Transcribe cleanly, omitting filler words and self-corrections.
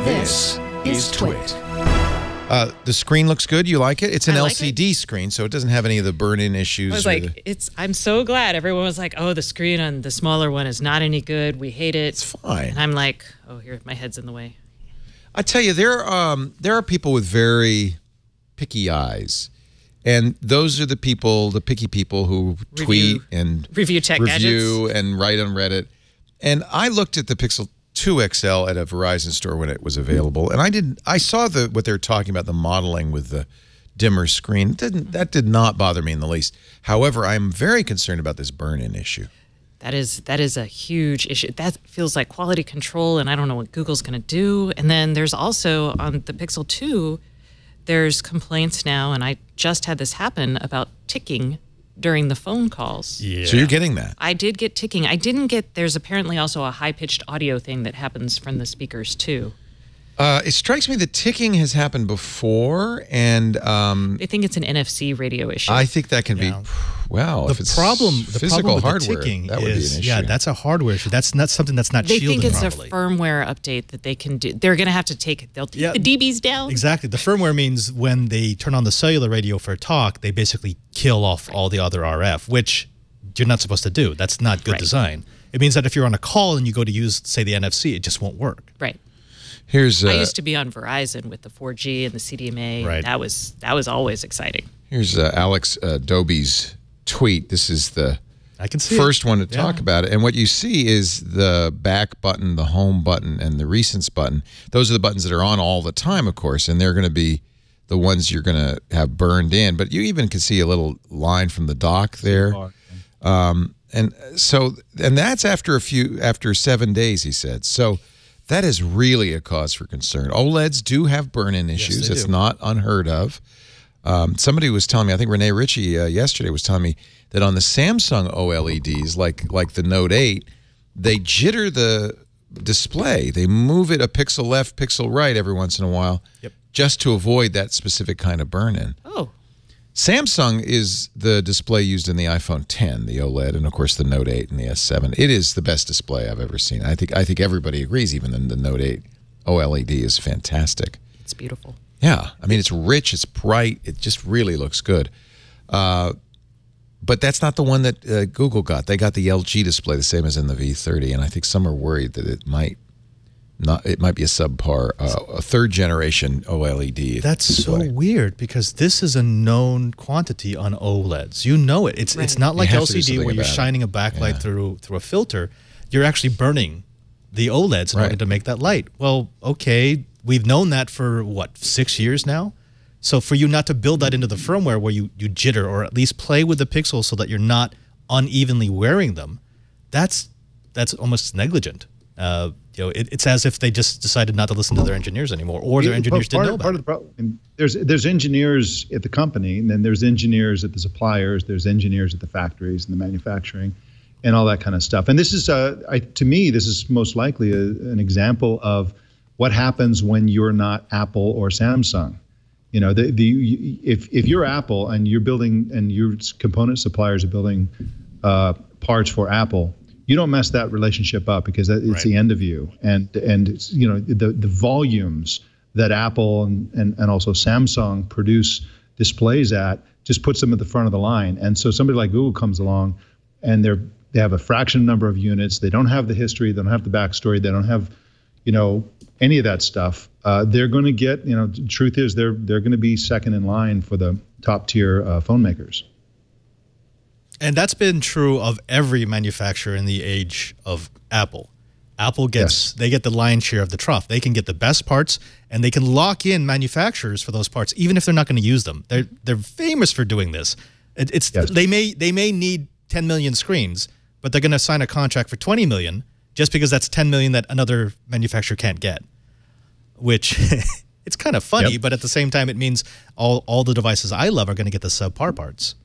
This is TWiT. The screen looks good. You like it? It's an I like LCD screen, so it doesn't have any of the burn-in issues. I was like, I'm so glad. Everyone was like, oh, the screen on the smaller one is not any good. We hate it. It's fine. And I'm like, oh, here, my head's in the way. I tell you, there are people with very picky eyes. And those are the people, the picky people who tweet and review tech gadgets and write on Reddit. And I looked at the Pixel 2 XL at a Verizon store when it was available, and I saw what they were talking about, the modeling with the dimmer screen. That did not bother me in the least. However, I'm very concerned about this burn-in issue. That is a huge issue. That feels like quality control, and I don't know what Google's going to do. And then there's also on the Pixel 2, there's complaints now, and I just had this happen about ticking during the phone calls. Yeah. So you're getting that? I did get ticking. I didn't get, there's apparently also a high-pitched audio thing that happens from the speakers too. It strikes me that ticking has happened before, and I think it's an NFC radio issue. I think that can be, well, if it's physical hardware, ticking that would be an issue. Yeah, that's a hardware issue. That's not something that's not shielded properly. They think it's properly. a firmware update that they can do. They're going to have to take, they'll take the dBs down. Exactly. The firmware means when they turn on the cellular radio for talk, they basically kill off all the other RF, which you're not supposed to do. That's not good design. It means that if you're on a call and you go to use, say, the NFC, it just won't work. Right. Here's I used to be on Verizon with the 4G and the CDMA. Right. That was always exciting. Here's Alex Doby's tweet. This is the first one to talk about it. And what you see is the back button, the home button, and the recents button. Those are the buttons that are on all the time, of course, and they're going to be the ones you're going to have burned in. But you even can see a little line from the dock there. And that's after 7 days, he said. So that is really a cause for concern. OLEDs do have burn-in issues. It's not unheard of. Somebody was telling me, I think Renee Ritchie yesterday was telling me that on the Samsung OLEDs, like the Note 8, they jitter the display. They move it a pixel left, pixel right every once in a while just to avoid that specific kind of burn-in. Oh. Samsung is the display used in the iPhone 10, the OLED, and of course the Note 8 and the S7. It is the best display I've ever seen. I think everybody agrees. Even the Note 8 OLED is fantastic. It's beautiful. Yeah, I mean, it's rich, it's bright, it just really looks good. But that's not the one that Google got. They got the LG display, the same as in the V30, and I think some are worried that it might be a subpar, a third-generation OLED. That's so weird because this is a known quantity on OLEDs. You know it. It's not like LCD where you're shining a backlight through a filter. You're actually burning the OLEDs in order to make that light. Well, okay, we've known that for, what, 6 years now? So for you not to build that into the firmware where you jitter or at least play with the pixels so that you're not unevenly wearing them, that's almost negligent. It's as if they just decided not to listen to their engineers anymore, or their engineers didn't know about it. Part of the problem, there's engineers at the company, and then there's engineers at the suppliers, there's engineers at the factories and the manufacturing, and all that kind of stuff. And this is, to me, this is most likely an example of what happens when you're not Apple or Samsung. You know, if you're Apple and you're building, and your component suppliers are building parts for Apple, you don't mess that relationship up because it's the end of you. And it's, you know, the volumes that Apple and also Samsung produce displays at just puts them at the front of the line. And so somebody like Google comes along and they have a fraction number of units. They don't have the history. They don't have the backstory. They don't have, you know, any of that stuff. They're going to get, you know, the truth is they're going to be second in line for the top tier phone makers. And that's been true of every manufacturer in the age of Apple. Apple gets, they get the lion's share of the trough. They can get the best parts, and they can lock in manufacturers for those parts, even if they're not going to use them. They're famous for doing this. They may need 10 million screens, but they're going to sign a contract for 20 million just because that's 10 million that another manufacturer can't get. Which it's kind of funny, but at the same time, it means all the devices I love are going to get the subpar parts.